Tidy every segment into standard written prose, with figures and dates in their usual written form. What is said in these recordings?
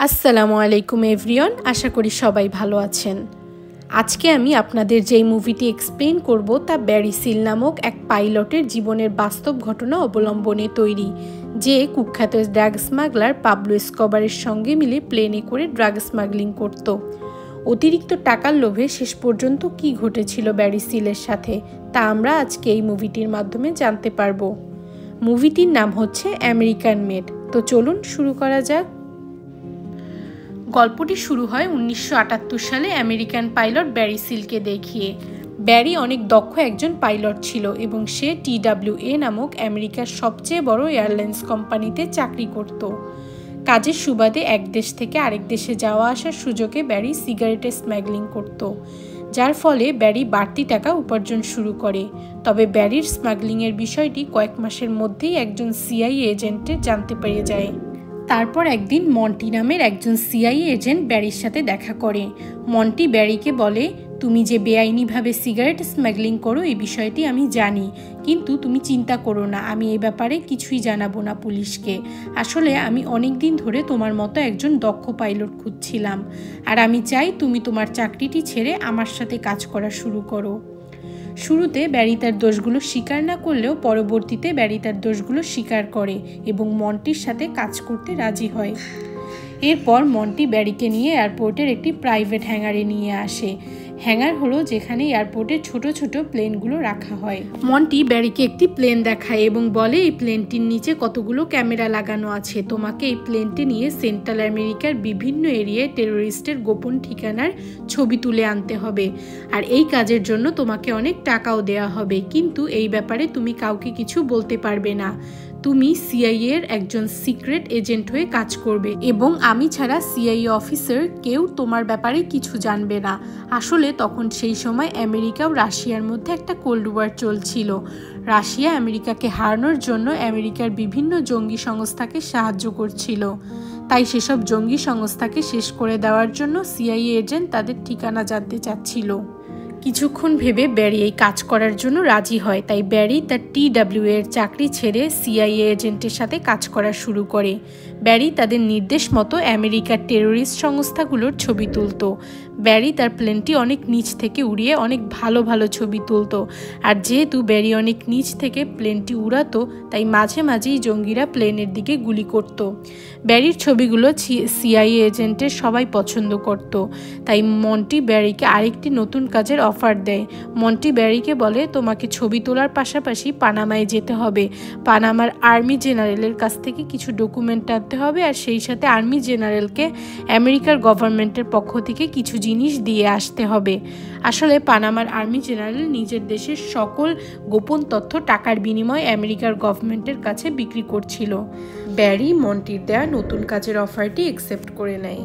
আসসালামু আলাইকুম এভরিওয়ান, আশা করি সবাই ভালো আছেন। আজকে আমি আপনাদের যেই মুভিটি এক্সপ্লেন করব তা ব্যারি সিল নামক এক পাইলটের জীবনের বাস্তব ঘটনা অবলম্বনে তৈরি, যে কুখ্যাত ড্রাগ স্মাগলার পাবলো এসকোবারের সঙ্গে মিলে প্লেনে করে ড্রাগ স্মাগলিং করত। অতিরিক্ত টাকার লোভে শেষ পর্যন্ত কি ঘটেছিল ব্যারি সিলের সাথে তা আমরা আজকে এই মুভিটির মাধ্যমে জানতে পারবো। মুভিটির নাম হচ্ছে আমেরিকান মেড। তো চলুন শুরু করা যাক। গল্পটি শুরু হয় 1978 সালে আমেরিকান পাইলট ব্যারি সিলকে দেখিয়ে। ব্যারি অনেক দক্ষ একজন পাইলট ছিল এবং সে TWA নামক আমেরিকার সবচেয়ে বড় এয়ারলাইন্স কোম্পানিতে চাকরি করত। কাজের সুবাদে এক দেশ থেকে আরেক দেশে যাওয়া আসার সুযোগে ব্যারি সিগারেটের স্মাগলিং করত, যার ফলে ব্যারি বাড়তি টাকা উপার্জন শুরু করে। তবে ব্যারির স্মাগলিংয়ের বিষয়টি কয়েক মাসের মধ্যেই একজন CIA এজেন্টের জানতে পেরে যায়। তারপর একদিন মন্টি নামের একজন CIA এজেন্ট ব্যারির সাথে দেখা করে। মন্টি ব্যারিকে বলে, তুমি যে বেআইনিভাবে সিগারেট স্মাগলিং করো এই বিষয়টি আমি জানি, কিন্তু তুমি চিন্তা করো না, আমি এই ব্যাপারে কিছুই জানাবো না পুলিশকে। আসলে আমি অনেক দিন ধরে তোমার মতো একজন দক্ষ পাইলট খুঁজছিলাম, আর আমি চাই তুমি তোমার চাকরিটি ছেড়ে আমার সাথে কাজ করা শুরু করো। শুরুতে ব্যারি তার দোষগুলো স্বীকার না করলেও পরবর্তীতে ব্যারি তার দোষগুলো স্বীকার করে এবং মন্টির সাথে কাজ করতে রাজি হয়। এরপর মন্টি ব্যারিকে নিয়ে এয়ারপোর্টের একটি প্রাইভেট হ্যাঙ্গারে নিয়ে আসে। হ্যাঙ্গার হলো যেখানে এয়ারপোর্টের ছোট ছোট প্লেনগুলো রাখা হয়। মন্টি ব্যারিকে একটি প্লেন দেখায় এবং বলে, এই প্লেনটির নিচে কতগুলো ক্যামেরা লাগানো আছে, তোমাকে এই প্লেনটি নিয়ে সেন্ট্রাল আমেরিকার বিভিন্ন এরিয়ায় টেরোরিস্টের গোপন ঠিকানার ছবি তুলে আনতে হবে, আর এই কাজের জন্য তোমাকে অনেক টাকাও দেওয়া হবে, কিন্তু এই ব্যাপারে তুমি কাউকে কিছু বলতে পারবে না। তুমি CIA এর একজন সিক্রেট এজেন্ট হয়ে কাজ করবে এবং আমি ছাড়া CIA অফিসার কেউ তোমার ব্যাপারে কিছু জানবে না। আসলে তখন সেই সময় আমেরিকা ও রাশিয়ার মধ্যে একটা কোল্ড ওয়ার চলছিল। রাশিয়া আমেরিকাকে হারানোর জন্য আমেরিকার বিভিন্ন জঙ্গি সংস্থাকে সাহায্য করছিল, তাই সেসব জঙ্গি সংস্থাকে শেষ করে দেওয়ার জন্য CIA এজেন্ট তাদের ঠিকানা জানতে চাচ্ছিল। কিছুক্ষণ ভেবে ব্যারি এই কাজ করার জন্য রাজি হয়, তাই ব্যারি তার TWA এর চাকরি ছেড়ে CIA এজেন্টের সাথে কাজ করা শুরু করে। ব্যারি তাদের নির্দেশ মতো আমেরিকার টেরোরিস্ট সংস্থাগুলোর ছবি তুলত। ব্যারি তার প্লেনটি অনেক নিচ থেকে উড়িয়ে অনেক ভালো ভালো ছবি তুলত, আর যেহেতু ব্যারি অনেক নিচ থেকে প্লেনটি উড়াতো তাই মাঝে মাঝেই জঙ্গিরা প্লেনের দিকে গুলি করত। ব্যারির ছবিগুলো CIA এজেন্টের সবাই পছন্দ করত, তাই মন্টি ব্যারিকে আরেকটি নতুন কাজের অফার দেয়। মন্টি ব্যারিকে বলে, তোমাকে ছবি তোলার পাশাপাশি পানামায় যেতে হবে, পানামার আর্মি জেনারেলের কাছ থেকে কিছু ডকুমেন্ট আনতে হবে, আর সেই সাথে আর্মি জেনারেলকে আমেরিকার গভর্নমেন্টের পক্ষ থেকে কিছু জিনিস দিয়ে আসতে হবে। আসলে পানামার আর্মি জেনারেল নিজের দেশের সকল গোপন তথ্য টাকার বিনিময়ে আমেরিকার গভর্নমেন্টের কাছে বিক্রি করছিল। ব্যারি মন্টির দেয়া নতুন কাজের অফারটি অ্যাকসেপ্ট করে নেয়।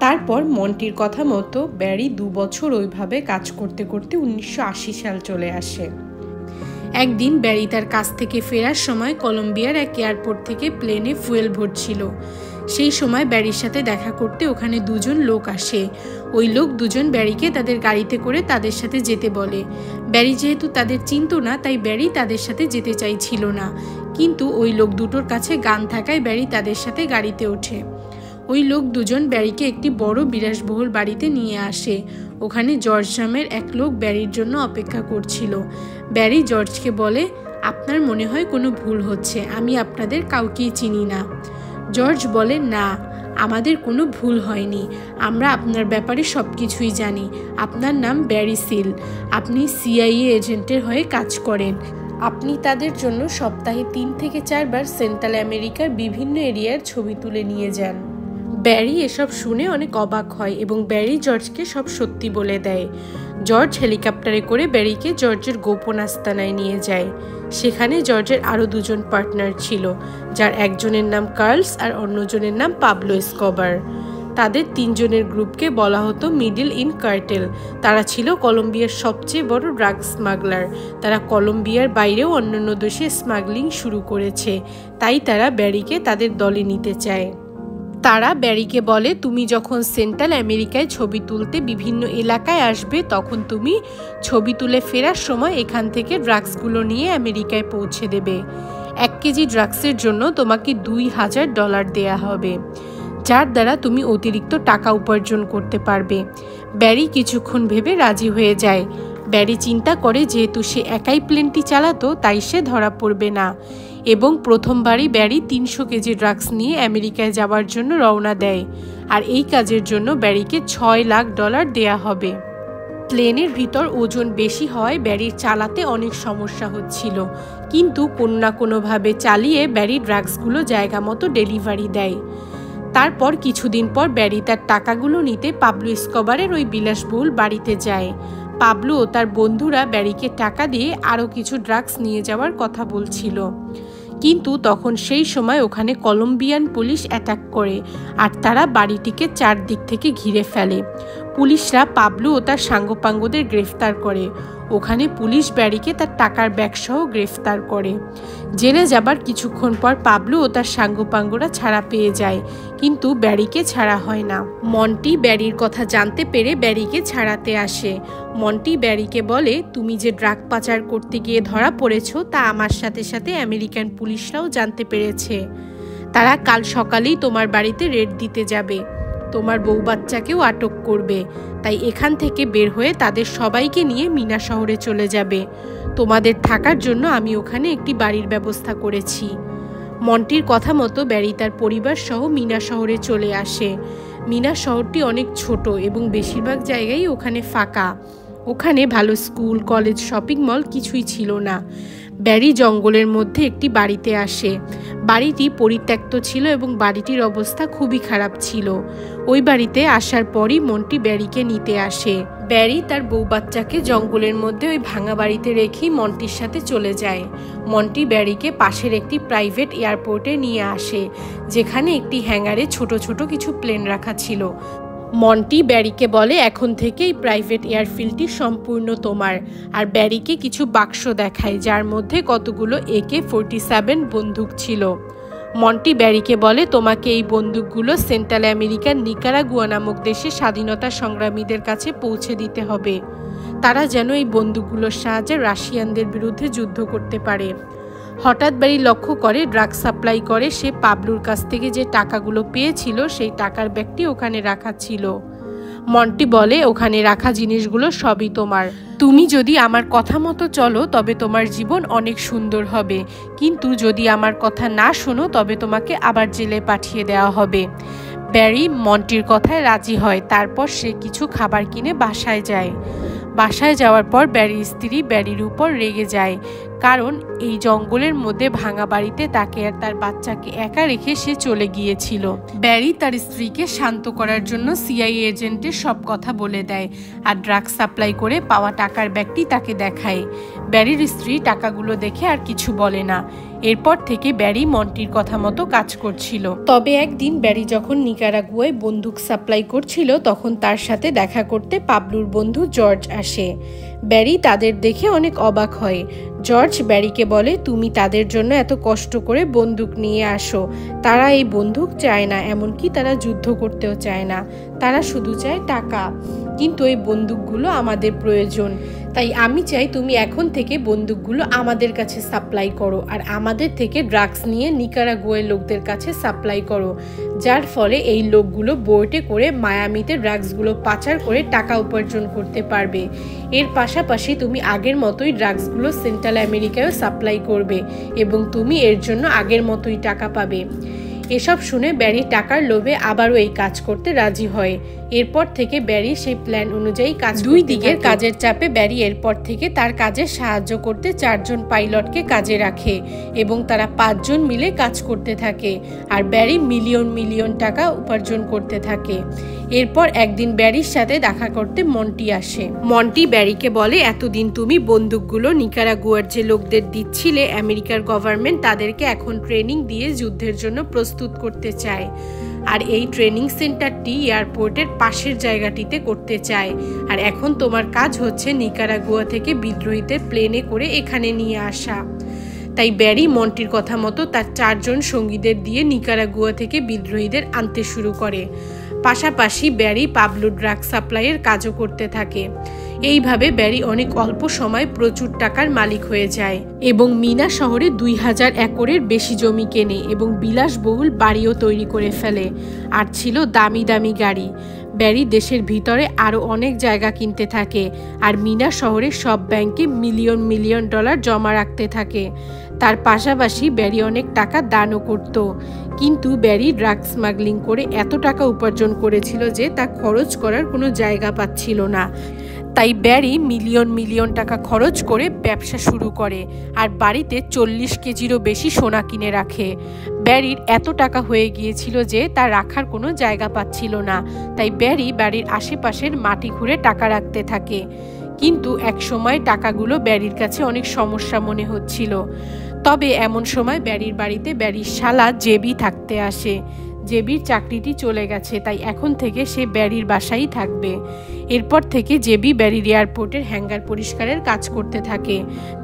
তারপর মন্টির কথা মতো ব্যারি 2 বছর ওইভাবে কাজ করতে করতে 1980 সাল চলে আসে। একদিন ব্যারি তার কাজ থেকে ফেরার সময় কলম্বিয়ার এক এয়ারপোর্ট থেকে প্লেনে ফুয়েল ভরছিল। সেই সময় ব্যারির সাথে দেখা করতে ওখানে 2 জন লোক আসে। ওই লোক 2 জন ব্যারিকে তাদের গাড়িতে করে তাদের সাথে যেতে বলে। ব্যারি যেহেতু তাদের চিনত না, তাই ব্যারি তাদের সাথে যেতে চাইছিল না, কিন্তু ওই লোক দুটোর কাছে গান থাকায় ব্যারি তাদের সাথে গাড়িতে ওঠে। ওই লোক 2 জন ব্যারিকে একটি বড় বিলাসবহুল বাড়িতে নিয়ে আসে। ওখানে জর্জ নামের এক লোক ব্যারির জন্য অপেক্ষা করছিল। ব্যারি জর্জকে বলে, আপনার মনে হয় কোনো ভুল হচ্ছে, আমি আপনাদের কাউকেই চিনি না। জর্জ বলে, না, আমাদের কোনো ভুল হয়নি, আমরা আপনার ব্যাপারে সব কিছুই জানি। আপনার নাম ব্যারি সিল, আপনি CIA এজেন্টের হয়ে কাজ করেন, আপনি তাদের জন্য সপ্তাহে 3 থেকে 4 বার সেন্ট্রাল আমেরিকার বিভিন্ন এরিয়ার ছবি তুলে নিয়ে যান। ব্যারি এসব শুনে অনেক অবাক হয় এবং ব্যারি জর্জকে সব সত্যি বলে দেয়। জর্জ হেলিকপ্টারে করে ব্যারিকে জর্জের গোপন আস্তানায় নিয়ে যায়। সেখানে জর্জের আরও 2 জন পার্টনার ছিল, যার একজনের নাম কার্লস আর অন্যজনের নাম পাবলো এসকোবার। তাদের 3 জনের গ্রুপকে বলা হতো মিডল ইন কার্টেল। তারা ছিল কলম্বিয়ার সবচেয়ে বড় ড্রাগ স্মাগলার। তারা কলম্বিয়ার বাইরেও অন্যান্য দেশে স্মাগলিং শুরু করেছে, তাই তারা ব্যারিকে তাদের দলে নিতে চায়। তারা ব্যারিকে বলে, তুমি যখন সেন্ট্রাল আমেরিকায় ছবি তুলতে বিভিন্ন এলাকায় আসবে, তখন তুমি ছবি তুলে ফেরার সময় এখান থেকে ড্রাগসগুলো নিয়ে আমেরিকায় পৌঁছে দেবে। 1 কেজি ড্রাগসের জন্য তোমাকে $2000 দেয়া হবে। যার দ্বারা তুমি অতিরিক্ত টাকা উপার্জন করতে পারবে। ব্যারি কিছুক্ষণ ভেবে রাজি হয়ে যায়। ব্যারি চিন্তা করে যেহেতু সে একাই প্লেনটি চালাতো তাই সে ধরা পড়বে না, এবং প্রথমবারই ব্যারি 300 কেজি ড্রাগস নিয়ে আমেরিকায় যাওয়ার জন্য রওনা দেয়। আর এই কাজের জন্য ব্যারিকে $6 লাখ দেয়া হবে। প্লেনের ভিতর ওজন বেশি হওয়ায় ব্যারির চালাতে অনেক সমস্যা হচ্ছিল, কিন্তু কোনো না কোনোভাবে চালিয়ে ব্যারি ড্রাগসগুলো জায়গা মতো ডেলিভারি দেয়। তারপর কিছুদিন পর ব্যারি তার টাকাগুলো নিতে পাবলো এসকোবারের ওই বিলাসবহুল বাড়িতে যায়। পাবলো ও তার বন্ধুরা ব্যারিকে টাকা দিয়ে আরও কিছু ড্রাগস নিয়ে যাওয়ার কথা বলছিল, কিন্তু তখন সেই সময় ওখানে কলম্বিয়ান পুলিশ অ্যাটাক করে আর তারা বাড়িটিকে চারদিক থেকে ঘিরে ফেলে। পুলিশরা পাবলো ও তার সাঙ্গপাঙ্গদের গ্রেফতার করে। ওখানে পুলিশ ব্যারিকে তার টাকার ব্যাগসহ গ্রেফতার করে। জেলে যাবার কিছুক্ষণ পর পাবলো ও তার সাঙ্গপাঙ্গরা ছাড়া পেয়ে যায়, কিন্তু ব্যারিকে ছাড়া হয় না। মন্টি ব্যারির কথা জানতে পেরে ব্যারিকে ছাড়াতে আসে। মন্টি ব্যারিকে বলে, তুমি যে ড্রাগ পাচার করতে গিয়ে ধরা পড়েছো তা আমার সাথে সাথে আমেরিকান পুলিশরাও জানতে পেরেছে। তারা কাল সকালেই তোমার বাড়িতে রেড দিতে যাবে, তোমার বউ বাচ্চাকেও আটক করবে। তাই এখান থেকে বের হয়ে তাদের সবাইকে নিয়ে মিনা শহরে চলে যাবে। তোমাদের থাকার জন্য আমি ওখানে একটি বাড়ির ব্যবস্থা করেছি। মন্টির কথা মতো ব্যারি তার পরিবার সহ মিনা শহরে চলে আসে। মিনা শহরটি অনেক ছোট এবং বেশিরভাগ জায়গায় ওখানে ফাঁকা। ওখানে ভালো স্কুল, কলেজ, শপিং মল কিছুই ছিল না। ব্যারি জঙ্গলের মধ্যে একটি বাড়িতে আসে। বাড়িটি পরিত্যক্ত ছিল এবং বাড়িটির অবস্থা খুবই খারাপ ছিল। ওই বাড়িতে আসার পরই মন্টি ব্যারিকে নিতে আসে। ব্যারি তার বউ বাচ্চাকে জঙ্গলের মধ্যে ওই ভাঙা বাড়িতে রেখেই মন্টির সাথে চলে যায়। মন্টি ব্যারিকে পাশের একটি প্রাইভেট এয়ারপোর্টে নিয়ে আসে, যেখানে একটি হ্যাঙ্গারে ছোট ছোট কিছু প্লেন রাখা ছিল। মন্টি ব্যারিকে বলে, এখন থেকেই প্রাইভেট এয়ারফিল্ডটি সম্পূর্ণ তোমার। আর ব্যারিকে কিছু বাক্স দেখায়, যার মধ্যে কতগুলো AK-47 বন্দুক ছিল। মন্টি ব্যারিকে বলে, তোমাকে এই বন্দুকগুলো সেন্ট্রাল আমেরিকার নিকারাগুয়া নামক দেশে স্বাধীনতা সংগ্রামীদের কাছে পৌঁছে দিতে হবে, তারা যেন এই বন্দুকগুলোর সাহায্যে রাশিয়ানদের বিরুদ্ধে যুদ্ধ করতে পারে। হঠাৎ ব্যারি লক্ষ্য করে ড্রাগ সাপ্লাই করে সে পাবলুর কাছ থেকে যে টাকাগুলো পেয়েছিল সেই টাকার ব্যাগটি ওখানে রাখা ছিল। মন্টি বলে, ওখানে রাখা জিনিসগুলো সবই তোমার। তুমি যদি আমার কথা মতো চলো তবে তোমার জীবন অনেক সুন্দর হবে, কিন্তু যদি আমার কথা না শোনো তবে তোমাকে আবার জেলে পাঠিয়ে দেওয়া হবে। ব্যারি মন্টির কথায় রাজি হয়। তারপর সে কিছু খাবার কিনে বাসায় যায়। বাসায় যাওয়ার পর ব্যারির স্ত্রী ব্যারির উপর রেগে যায়, কারণ এই জঙ্গলের মধ্যে ভাঙা বাড়িতে তাকে আর তার বাচ্চাকে একা রেখে সে চলে গিয়েছিল। ব্যারি তার স্ত্রীকে শান্ত করার জন্য CIA এজেন্টের সব কথা বলে দেয় আর ড্রাগ সাপ্লাই করে পাওয়া টাকার ব্যাগটি তাকে দেখায়। ব্যারির স্ত্রী টাকাগুলো দেখে আর কিছু বলে না। এরপর থেকে ব্যারি মন্টির কথা মতো কাজ করছিল। তবে একদিন ব্যারি যখন নিকারাগুয়ায় বন্দুক সাপ্লাই করছিল তখন তার সাথে দেখা করতে পাবলুর বন্ধু জর্জ আসে। ব্যারি তাদের দেখে অনেক অবাক হয়। জর্জ ব্যারিকে বলে, তুমি তাদের জন্য এত কষ্ট করে বন্দুক নিয়ে আসো, তারা এই বন্দুক চায় না, এমনকি তারা যুদ্ধ করতেও চায় না, তারা শুধু চায় টাকা। কিন্তু এই বন্দুকগুলো আমাদের প্রয়োজন, তাই আমি চাই তুমি এখন থেকে বন্দুকগুলো আমাদের কাছে সাপ্লাই করো আর আমাদের থেকে ড্রাগস নিয়ে নিকারাগুয়ার লোকদের কাছে সাপ্লাই করো, যার ফলে এই লোকগুলো বোটে করে মায়ামিতে ড্রাগসগুলো পাচার করে টাকা উপার্জন করতে পারবে। এর পাশাপাশি তুমি আগের মতোই ড্রাগসগুলো সেন্ট্রাল আমেরিকায়ও সাপ্লাই করবে এবং তুমি এর জন্য আগের মতোই টাকা পাবে। এসব শুনে ব্যারি টাকার লোভে আবারও এই কাজ করতে রাজি হয়। এরপর থেকে ব্যারি সেই প্ল্যান অনুযায়ী কাজ। দুই দিকের কাজের চাপে ব্যারি এরপর থেকে তার কাজে সাহায্য করতে 4 জন পাইলটকে কাজে রাখে এবং তারা 5 জন মিলে কাজ করতে থাকে আর ব্যারি মিলিয়ন মিলিয়ন টাকা উপার্জন করতে থাকে। এরপর একদিন ব্যারির সাথে দেখা করতে মন্টি আসে। মন্টি ব্যারিকে বলে, এতদিন তুমি বন্দুকগুলো নিকারাগুয়ার যে লোকদের দিচ্ছিলে, আমেরিকার গভর্নমেন্ট তাদেরকে এখন ট্রেনিং দিয়ে যুদ্ধের জন্য প্রস্তুত করতে চায় আর এই ট্রেনিং সেন্টারটি এয়ারপোর্টের পাশের জায়গাটিতে করতে চায়। আর এখন তোমার কাজ হচ্ছে নিকারাগুয়া থেকে বিদ্রোহীদের প্লেনে করে এখানে নিয়ে আসা। তাই ব্যারি মন্টির কথা মতো তার 4 জন সঙ্গীদের দিয়ে নিকারাগুয়া থেকে বিদ্রোহীদের আনতে শুরু করে। পাশাপাশি ব্যারি পাবলো ড্রাগ সাপ্লাইয়ের কাজও করতে থাকে। এইভাবে ব্যারি অনেক অল্প সময় প্রচুর টাকার মালিক হয়ে যায় এবং মিনা শহরে 2000 একরের বেশি জমি কেনে এবং বিলাসবহুল বাড়িও তৈরি করে ফেলে। আর ছিল দামি দামি গাড়ি। ব্যারি দেশের ভিতরে আরও অনেক জায়গা কিনতে থাকে আর মিনা শহরের সব ব্যাংকে মিলিয়ন মিলিয়ন ডলার জমা রাখতে থাকে। তার পাশাপাশি ব্যারি অনেক টাকা দানও করত। কিন্তু ব্যারি ড্রাগ স্মাগলিং করে এত টাকা উপার্জন করেছিল যে তা খরচ করার কোনো জায়গা পাচ্ছিল না। তাই ব্যারি মিলিয়ন মিলিয়ন টাকা খরচ করে ব্যবসা শুরু করে আর বাড়িতে 40 কেজিরও বেশি সোনা কিনে রাখে। ব্যারির এত টাকা হয়ে গিয়েছিল যে তা রাখার কোনো জায়গা পাচ্ছিল না। তাই ব্যারি বাড়ির আশেপাশের মাটি ঘুরে টাকা রাখতে থাকে। কিন্তু এক সময় টাকাগুলো ব্যারির কাছে অনেক সমস্যা মনে হচ্ছিল। তবে এমন সময় ব্যারির বাড়িতে ব্যারির শালা জেবি থাকতে আসে। জেবির চাকরিটি চলে গেছে, তাই এখন থেকে সে ব্যারির বাসায় থাকবে। এরপর থেকে জেবি ব্যারির এয়ারপোর্টের হ্যাঙ্গার পরিষ্কারের কাজ করতে থাকে।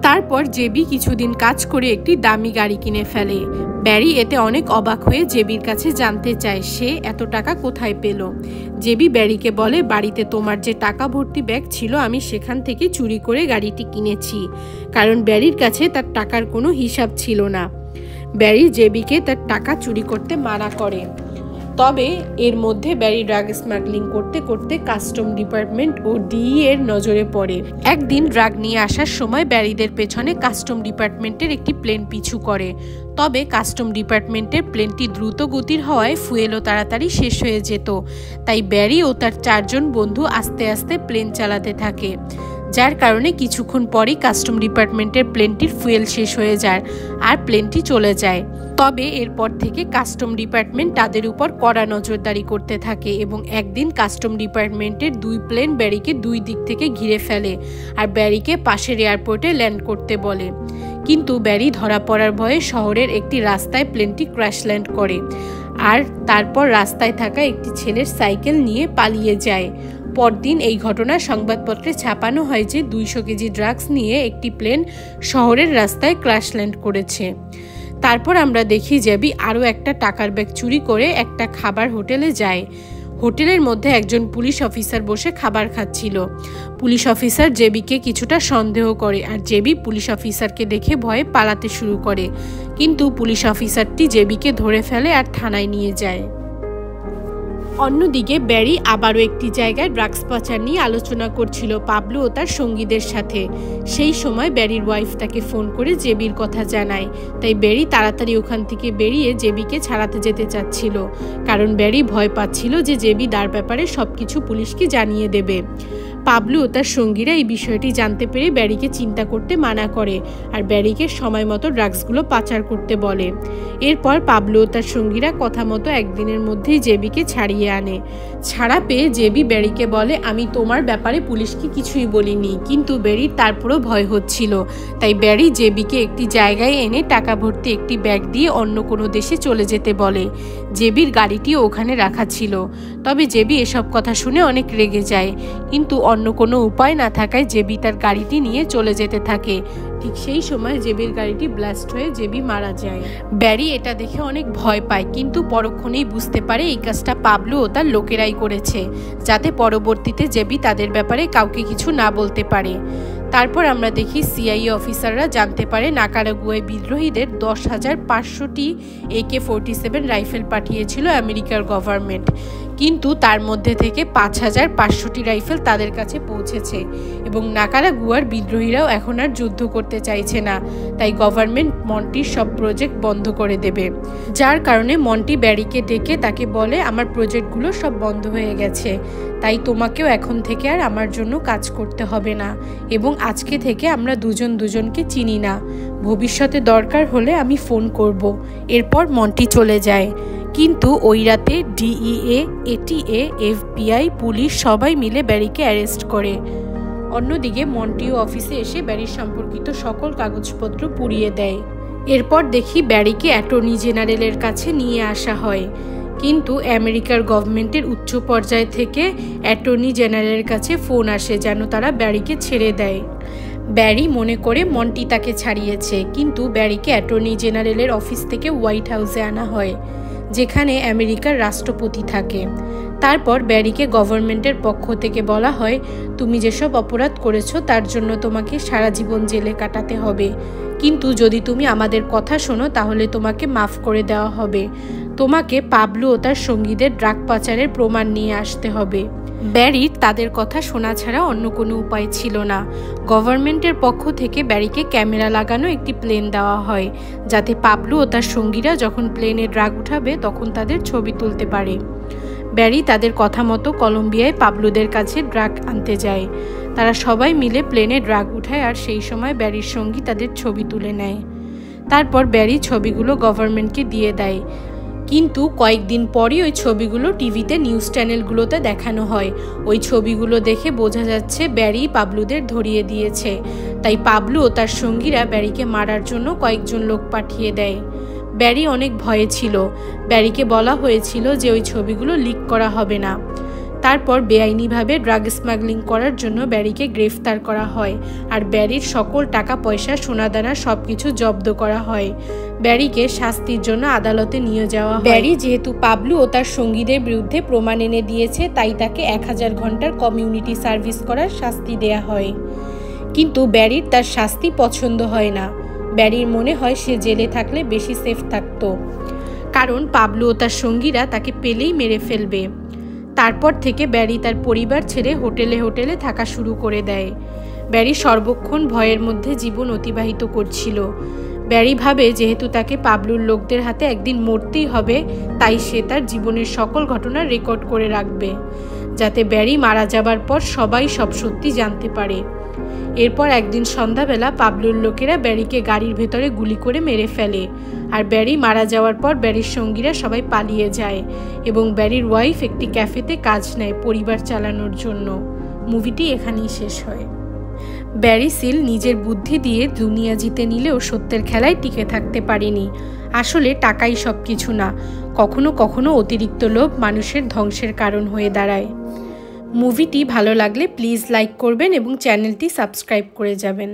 তারপর জেবি কিছুদিন কাজ করে একটি দামি গাড়ি কিনে ফেলে। ব্যারি এতে অনেক অবাক হয়ে জেবির কাছে জানতে চায় সে এত টাকা কোথায় পেল। জেবি ব্যারিকে বলে, বাড়িতে তোমার যে টাকা ভর্তি ব্যাগ ছিল আমি সেখান থেকে চুরি করে গাড়িটি কিনেছি, কারণ ব্যারির কাছে তার টাকার কোনো হিসাব ছিল না। ব্যারি জেবিকে তার টাকা চুরি করতে মানা করে। তবে এর মধ্যে ব্যারি ড্রাগ স্মাগলিং করতে করতে কাস্টম ডিপার্টমেন্ট ও ডিই এর নজরে পড়ে। একদিন ড্রাগ নিয়ে আসার সময় ব্যারিদের পেছনে কাস্টম ডিপার্টমেন্টের একটি প্লেন পিছু করে। তবে কাস্টম ডিপার্টমেন্টের প্লেনটি দ্রুত গতির হওয়ায় ফুয়েলও তাড়াতাড়ি শেষ হয়ে যেত। তাই ব্যারি ও তার 4 জন বন্ধু আস্তে আস্তে প্লেন চালাতে থাকে, যার কারণে কিছুক্ষণ পরেই কাস্টম ডিপার্টমেন্টের প্লেনটির ফুয়েল শেষ হয়ে যায় আর প্লেনটি চলে যায়। তবে এরপর থেকে কাস্টম ডিপার্টমেন্ট তাদের উপর কড়া নজরদারি করতে থাকে এবং একদিন কাস্টম ডিপার্টমেন্টের 2 প্লেন ব্যারিকে 2 দিক থেকে ঘিরে ফেলে আর ব্যারিকে পাশের এয়ারপোর্টে ল্যান্ড করতে বলে। কিন্তু ব্যারি ধরা পড়ার ভয়ে শহরের একটি রাস্তায় প্লেনটি ক্র্যাশ ল্যান্ড করে আর তারপর রাস্তায় থাকা একটি ছেলের সাইকেল নিয়ে পালিয়ে যায়। পরদিন এই ঘটনা সংবাদপত্রে ছাপানো হয় যে 200 কেজি ড্রাগস নিয়ে একটি প্লেন শহরের রাস্তায় ক্র্যাশ ল্যান্ড করেছে। তারপর আমরা দেখি জেবি আরও একটা টাকার ব্যাগ চুরি করে একটা খাবার হোটেলে যায়। হোটেলের মধ্যে একজন পুলিশ অফিসার বসে খাবার খাচ্ছিল। পুলিশ অফিসার জেবিকে কিছুটা সন্দেহ করে আর জেবি পুলিশ অফিসারকে দেখে ভয়ে পালাতে শুরু করে। কিন্তু পুলিশ অফিসারটি জেবিকে ধরে ফেলে আর থানায় নিয়ে যায়। অন্যদিকে ব্যারি আবারও একটি জায়গায় ড্রাগস পাচার নিয়ে আলোচনা করছিল পাবলো ও তার সঙ্গীদের সাথে। সেই সময় ব্যারির ওয়াইফ তাকে ফোন করে জেবির কথা জানায়। তাই ব্যারি তাড়াতাড়ি ওখান থেকে বেরিয়ে জেবিকে ছাড়াতে যেতে চাচ্ছিল, কারণ ব্যারি ভয় পাচ্ছিল যে জেবি তার ব্যাপারে সবকিছু পুলিশকে জানিয়ে দেবে। পাবলো ও তার সঙ্গীরা এই বিষয়টি জানতে পেরে ব্যারিকে চিন্তা করতে মানা করে আর ব্যারিকে সময় মতো ড্রাগসগুলো পাচার করতে বলে। এরপর পাবলো ও তার সঙ্গীরা কথা মতো একদিনের মধ্যেই জেবিকে ছাড়িয়ে আনে। ছাড়া পেয়ে জেবি ব্যারিকে বলে, আমি তোমার ব্যাপারে পুলিশকে কিছুই বলিনি। কিন্তু ব্যারির তারপরও ভয় হচ্ছিল, তাই ব্যারি জেবিকে একটি জায়গায় এনে টাকা ভর্তি একটি ব্যাগ দিয়ে অন্য কোনো দেশে চলে যেতে বলে। জেবির গাড়িটিও ওখানে রাখা ছিল। তবে জেবি এসব কথা শুনে অনেক রেগে যায়, কিন্তু অন্য কোনো উপায় না থাকায় জেবি তার গাড়িটি নিয়ে চলে যেতে থাকে। ঠিক সেই সময় জেবির গাড়িটি ব্লাস্ট হয়ে জেবি মারা যায়। ব্যারি এটা দেখে অনেক ভয় পায়, কিন্তু পরক্ষণেই বুঝতে পারে এই কাজটা পাবলো ও তার লোকেরাই করেছে, যাতে পরবর্তীতে জেবি তাদের ব্যাপারে কাউকে কিছু না বলতে পারে। তারপর আমরা দেখি সিআইএ অফিসাররা জানতে পারে নাকারাগুয়ায় বিদ্রোহীদের 10,500টি AK-47 রাইফেল পাঠিয়েছিল আমেরিকার গভর্নমেন্ট, কিন্তু তার মধ্যে থেকে 5,500টি রাইফেল তাদের কাছে পৌঁছেছে এবং নাকারাগুয়ার বিদ্রোহীরাও এখন আর যুদ্ধ করতে চাইছে না। তাই গভর্নমেন্ট মন্টির সব প্রজেক্ট বন্ধ করে দেবে, যার কারণে মন্টি ব্যারিকে ডেকে তাকে বলে, আমার প্রজেক্টগুলো সব বন্ধ হয়ে গেছে, তাই তোমাকেও এখন থেকে আর আমার জন্য কাজ করতে হবে না এবং আজকে থেকে আমরা দুজন দুজনকে চিনি না। ভবিষ্যতে দরকার হলে আমি ফোন করব। এরপর মন্টি চলে যায়। কিন্তু ওই রাতে ডিইএ, এটিএ, FBI, পুলিশ সবাই মিলে ব্যারিকে অ্যারেস্ট করে। অন্যদিকে মন্টিও অফিসে এসে ব্যারির সম্পর্কিত সকল কাগজপত্র পুড়িয়ে দেয়। এরপর দেখি ব্যারিকে অ্যাটর্নি জেনারেলের কাছে নিয়ে আসা হয়, কিন্তু আমেরিকার গভর্নমেন্টের উচ্চ পর্যায় থেকে অ্যাটর্নি জেনারেলের কাছে ফোন আসে যেন তারা ব্যারিকে ছেড়ে দেয়। ব্যারি মনে করে মন্টি তাকে ছাড়িয়েছে, কিন্তু ব্যারিকে অ্যাটর্নি জেনারেলের অফিস থেকে হোয়াইট হাউসে আনা হয়। যেখানে আমেরিকার রাষ্ট্রপতি থাকে। তারপর ব্যারিকে গভর্নমেন্টের পক্ষ থেকে বলা হয়, তুমি যেসব অপরাধ করেছো তার জন্য তোমাকে সারা জীবন জেলে কাটাতে হবে, কিন্তু যদি তুমি আমাদের কথা শোনো তাহলে তোমাকে মাফ করে দেওয়া হবে। তোমাকে পাবলো ও তার সঙ্গীদের ড্রাগ পাচারের প্রমাণ নিয়ে আসতে হবে। ব্যারির তাদের কথা শোনা ছাড়া অন্য কোনো উপায় ছিল না। গভর্নমেন্টের পক্ষ থেকে ব্যারিকে ক্যামেরা লাগানো একটি প্লেন দেওয়া হয়, যাতে পাবলো ও তার সঙ্গীরা যখন প্লেনে ড্রাগ উঠাবে তখন তাদের ছবি তুলতে পারে। ব্যারি তাদের কথা মতো কলম্বিয়ায় পাবলোদের কাছে ড্রাগ আনতে যায়। তারা সবাই মিলে প্লেনে ড্রাগ উঠায়, আর সেই সময় ব্যারির সঙ্গী তাদের ছবি তুলে নেয়। তারপর ব্যারি ছবিগুলো গভর্নমেন্টকে দিয়ে দেয়, কিন্তু কয়েকদিন পরই ওই ছবিগুলো টিভিতে নিউজ চ্যানেলগুলোতে দেখানো হয়। ওই ছবিগুলো দেখে বোঝা যাচ্ছে ব্যারি পাবলোদের ধরিয়ে দিয়েছে। তাই পাবলো ও তার সঙ্গীরা ব্যারিকে মারার জন্য কয়েকজন লোক পাঠিয়ে দেয়। ব্যারি অনেক ভয়ে ছিল। ব্যারিকে বলা হয়েছিল যে ওই ছবিগুলো লিক করা হবে না। তারপর বেআইনিভাবে ড্রাগ স্মাগলিং করার জন্য ব্যারিকে গ্রেফতার করা হয়, আর ব্যারির সকল টাকা পয়সা সোনাদানা সবকিছু জব্দ করা হয়। ব্যারিকে শাস্তির জন্য আদালতে নিয়ে যাওয়া হয়। ব্যারি যেহেতু পাবলো ও তার সঙ্গীদের বিরুদ্ধে প্রমাণ এনে দিয়েছে, তাই তাকে 1000 ঘন্টার কমিউনিটি সার্ভিস করার শাস্তি দেয়া হয়। কিন্তু ব্যারির তার শাস্তি পছন্দ হয় না। ব্যারির মনে হয় সে জেলে থাকলে বেশি সেফ থাকতো, কারণ পাবলো ও তার সঙ্গীরা তাকে পেলেই মেরে ফেলবে। তারপর থেকে ব্যারি তার পরিবার ছেড়ে হোটেলে হোটেলে থাকা শুরু করে দেয়। ব্যারি সর্বক্ষণ ভয়ের মধ্যে জীবন অতিবাহিত করছিল। ব্যারি ভাবে যেহেতু তাকে পাবলোর লোকদের হাতে একদিন মরতেই হবে, তাই সে তার জীবনের সকল ঘটনা রেকর্ড করে রাখবে, যাতে ব্যারি মারা যাবার পর সবাই সব সত্যি জানতে পারে। এরপর একদিন সন্ধ্যাবেলা পাবলোর লোকেরা ব্যারিকে গাড়ির ভেতরে গুলি করে মেরে ফেলে, আর ব্যারি মারা যাওয়ার পর ব্যারির সঙ্গীরা সবাই পালিয়ে যায় এবং ব্যারির ওয়াইফ একটি ক্যাফেতে কাজ নেয় পরিবার চালানোর জন্য। মুভিটি এখানেই শেষ হয়। ব্যারি সিল নিজের বুদ্ধি দিয়ে দুনিয়া জিতে নিলেও সত্যের খেলায় টিকে থাকতে পারেনি। আসলে টাকাই সব কিছু না, কখনো কখনো অতিরিক্ত লোভ মানুষের ধ্বংসের কারণ হয়ে দাঁড়ায়। মুভিটি ভালো লাগলে প্লিজ লাইক করবেন এবং চ্যানেলটি সাবস্ক্রাইব করে যাবেন।